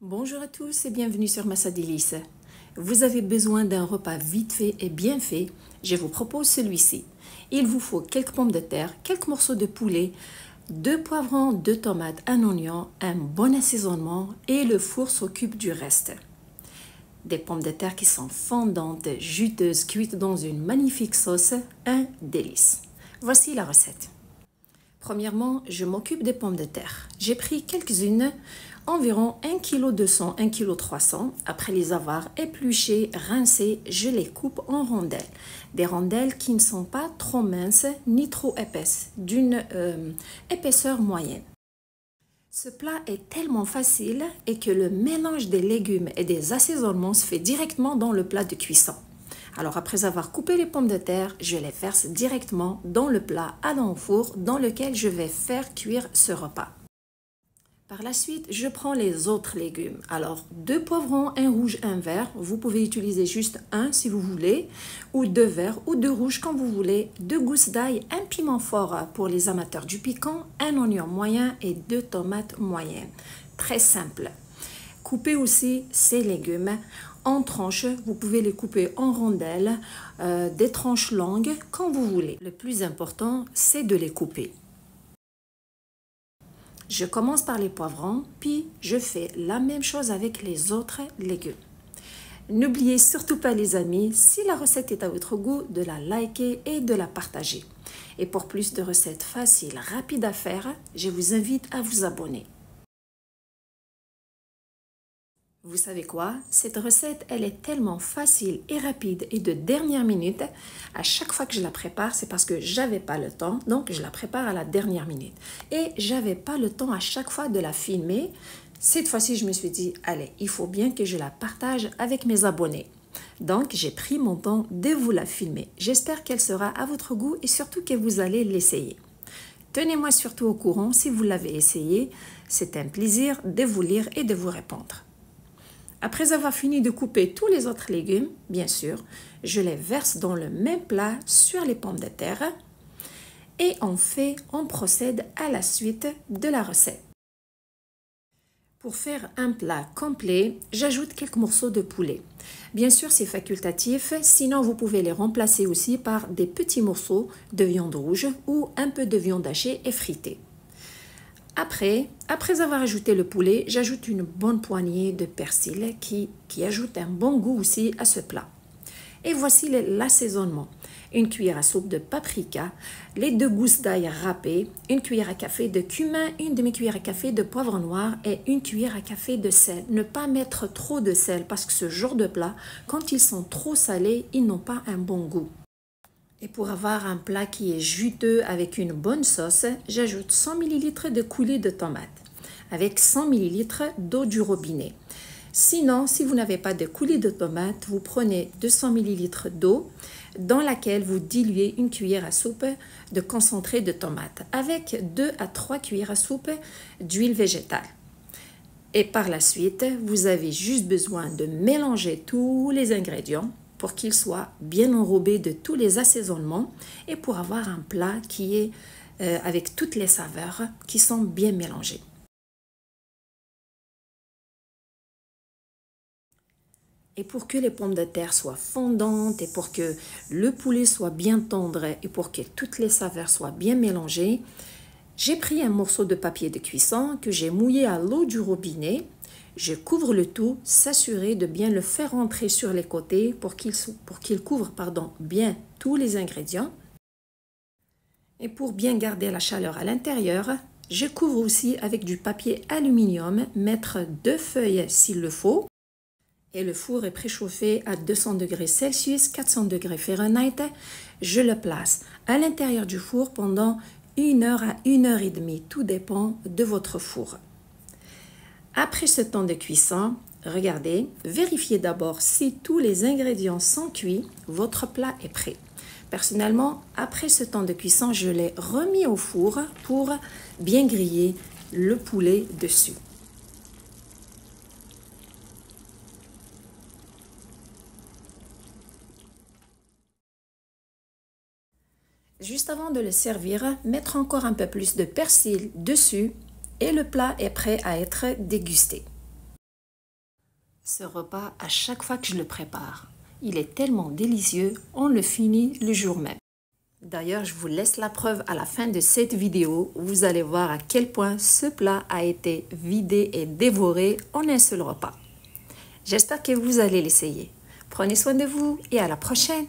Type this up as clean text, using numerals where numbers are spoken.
Bonjour à tous et bienvenue sur Massa Délices. Vous avez besoin d'un repas vite fait et bien fait, je vous propose celui-ci. Il vous faut quelques pommes de terre, quelques morceaux de poulet, 2 poivrons, 2 tomates, un oignon, un bon assaisonnement et le four s'occupe du reste. Des pommes de terre qui sont fondantes, juteuses, cuites dans une magnifique sauce, un délice. Voici la recette. Premièrement, je m'occupe des pommes de terre. J'ai pris quelques-unes, environ 1,2 kg, 1,3 kg. Après les avoir épluchées, rincées, je les coupe en rondelles. Des rondelles qui ne sont pas trop minces ni trop épaisses, d'une épaisseur moyenne. Ce plat est tellement facile et que le mélange des légumes et des assaisonnements se fait directement dans le plat de cuisson. Alors après avoir coupé les pommes de terre, je les verse directement dans le plat à l'enfour dans lequel je vais faire cuire ce repas. Par la suite, je prends les autres légumes. Alors 2 poivrons, un rouge, un vert. Vous pouvez utiliser juste un si vous voulez, ou 2 verts ou 2 rouges quand vous voulez. 2 gousses d'ail, un piment fort pour les amateurs du piquant, un oignon moyen et 2 tomates moyennes. Très simple. Coupez aussi ces légumes en tranches. Vous pouvez les couper en rondelles, des tranches longues, quand vous voulez. Le plus important, c'est de les couper. Je commence par les poivrons, puis je fais la même chose avec les autres légumes. N'oubliez surtout pas les amis, si la recette est à votre goût, de la liker et de la partager. Et pour plus de recettes faciles, rapides à faire, je vous invite à vous abonner. Vous savez quoi? Cette recette, elle est tellement facile et rapide et de dernière minute. À chaque fois que je la prépare, c'est parce que j'avais pas le temps, donc je la prépare à la dernière minute. Et j'avais pas le temps à chaque fois de la filmer. Cette fois-ci, je me suis dit, allez, il faut bien que je la partage avec mes abonnés. Donc, j'ai pris mon temps de vous la filmer. J'espère qu'elle sera à votre goût et surtout que vous allez l'essayer. Tenez-moi surtout au courant si vous l'avez essayé. C'est un plaisir de vous lire et de vous répondre. Après avoir fini de couper tous les autres légumes, bien sûr, je les verse dans le même plat sur les pommes de terre et on procède à la suite de la recette. Pour faire un plat complet, j'ajoute quelques morceaux de poulet. Bien sûr, c'est facultatif, sinon vous pouvez les remplacer aussi par des petits morceaux de viande rouge ou un peu de viande hachée et fritée. Après avoir ajouté le poulet, j'ajoute une bonne poignée de persil qui ajoute un bon goût aussi à ce plat. Et voici l'assaisonnement. Une cuillère à soupe de paprika, les 2 gousses d'ail râpées, une cuillère à café de cumin, une demi-cuillère à café de poivre noir et une cuillère à café de sel. Ne pas mettre trop de sel parce que ce genre de plat, quand ils sont trop salés, ils n'ont pas un bon goût. Et pour avoir un plat qui est juteux avec une bonne sauce, j'ajoute 100 ml de coulis de tomates avec 100 ml d'eau du robinet. Sinon, si vous n'avez pas de coulis de tomates, vous prenez 200 ml d'eau dans laquelle vous diluez une cuillère à soupe de concentré de tomates avec 2 à 3 cuillères à soupe d'huile végétale. Et par la suite, vous avez juste besoin de mélanger tous les ingrédients pour qu'il soit bien enrobé de tous les assaisonnements et pour avoir un plat qui est avec toutes les saveurs qui sont bien mélangées. Et pour que les pommes de terre soient fondantes et pour que le poulet soit bien tendre et pour que toutes les saveurs soient bien mélangées, j'ai pris un morceau de papier de cuisson que j'ai mouillé à l'eau du robinet. Je couvre le tout, s'assurer de bien le faire entrer sur les côtés pour qu'il couvre bien tous les ingrédients. Et pour bien garder la chaleur à l'intérieur, je couvre aussi avec du papier aluminium, mettre 2 feuilles s'il le faut. Et le four est préchauffé à 200 degrés Celsius, 400 degrés Fahrenheit. Je le place à l'intérieur du four pendant 1 heure à 1 heure et demie, tout dépend de votre four. Après ce temps de cuisson, regardez, vérifiez d'abord si tous les ingrédients sont cuits, votre plat est prêt. Personnellement, après ce temps de cuisson, je l'ai remis au four pour bien griller le poulet dessus. Juste avant de le servir, mettre encore un peu plus de persil dessus et le plat est prêt à être dégusté. Ce repas, à chaque fois que je le prépare, il est tellement délicieux, on le finit le jour même. D'ailleurs, je vous laisse la preuve à la fin de cette vidéo où vous allez voir à quel point ce plat a été vidé et dévoré en un seul repas. J'espère que vous allez l'essayer. Prenez soin de vous et à la prochaine!